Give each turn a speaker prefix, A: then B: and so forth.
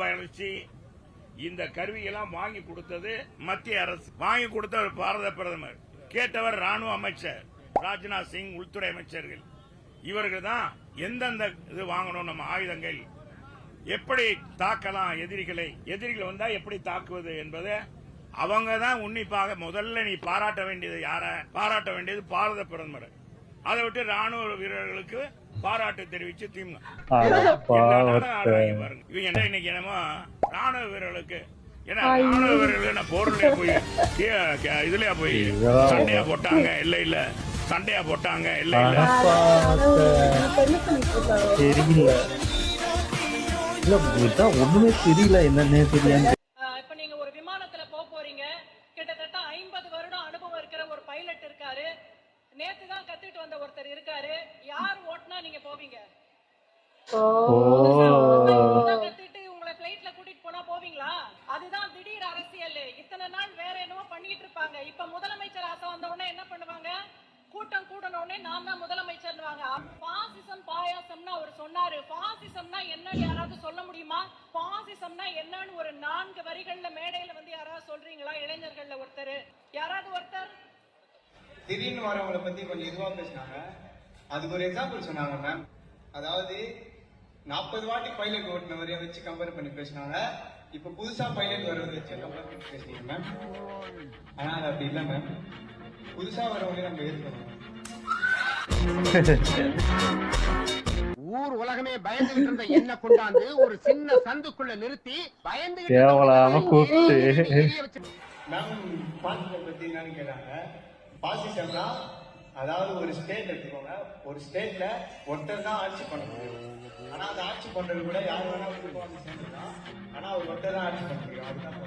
A: வளர்ச்சி இந்த கருவியெல்லாம் வாங்கி கொடுத்தது மத்திய அரசு, வாங்கி கொடுத்தவர் பாரத பிரதமர், கேட்டவர் ராணுவ அமைச்சர் ராஜ்நாத் சிங், உள்துறை அமைச்சர்கள். இவர்கள் தான் எந்தெந்த இது வாங்கணும், நம்ம ஆயுதங்கள் எப்படி தாக்கலாம் எதிரிகள் வந்தா எப்படி தாக்குவது என்பதை அவங்க தான் உன்னிப்பாக. முதல்ல நீ பாராட்ட வேண்டியது யார? பாராட்ட வேண்டியது பாரத பிரதமர். அதை விட்டு ராணுவ வீரர்களுக்கு பாராட்டு தெரிவிச்சு திமுக இவங்க என்ன இன்னைக்கு என்னமோ ராணுவ வீரர்களுக்கு ராணுவ வீரர்கள் போர்ல போய் இதுலயா போய் சண்டையா போட்டாங்க, இல்ல சண்டையா போட்டாங்க, இல்ல
B: ஒண்ணுமே தெரியல, என்னன்னே தெரியல.
C: இப்ப நீங்க ஒரு விமானத்துல போறீங்க, கிட்டத்தட்ட 50 வருடம் அனுபவம் இருக்கிற ஒரு பைலட் இருக்காரு, நேத்து தான் கத்துட்டு வந்த ஒருத்தர் இருக்காரு. யார் ஓட்டுனா நீங்க போவீங்க? கத்துட்டு உங்களை பிளைட்ல கூட்டிட்டு போனா போவீங்களா? அதுதான் திடீர் அரசியல். இத்தனை நாள் வேற என்னவோ பண்ணிட்டு இருப்பாங்க. இப்ப முதலமைச்சர் ஆசை வந்த உடனே என்ன பண்ணுவாங்க? கூட்டம் கூடனே நான் தான் முதலமைச்சர். பாசிசம் பாயாசம்னு அவர் சொன்னாரு. பாசிசம்னா என்னன்னு யாராவது சொல்ல முடியுமா? பாசிசம்னா என்னன்னு ஒரு 4 வரிகள்ல மேடையில வந்து யாராவது சொல்றீங்களா? இளைஞர்கள்ல ஒருத்தர், யாராவது ஒருத்தர்
D: திடீர்னு வரவங்களை பத்தி கொஞ்சம் இதுவா பேசினாங்க. அதுக்கு ஒரு எக்ஸாம்பிள் சொன்னாங்க மேம். அதாவது 40 வாட்டி பைலட் ஓட்டுனவரைய வச்சு கம்பேர் பண்ணி பேசினாங்க. இப்ப புதுசா பைலட் வரவரை வச்சு கம்பேர் பண்ணி பேசுறீங்க மேம். ஆனா அது அப்படி இல்லை மேம். புதுசா வரவங்களே நம்ம ஏற்கணும்.
E: ஊர் உலகமே பயந்துகிட்டு இருந்த என்ன கொண்டாந்து ஒரு சின்ன சந்துக்குள்ள நிறுத்தி பயந்து
D: மேம் பாசிசம் பத்தி என்னன்னு கேட்டாங்க. பாசிசம்னா அதாவது ஒரு ஸ்டேட் எடுத்துக்கோங்க, ஒரு ஸ்டேட்ல ஒருத்தர் தான் ஆட்சி பண்ண முடியும். ஆனா அந்த ஆட்சி பண்றது கூட யார் வேணா சேர்ந்துதான், ஆனா அவர் ஒருத்தர் தான் ஆட்சி பண்ண முடியும். அதுதான்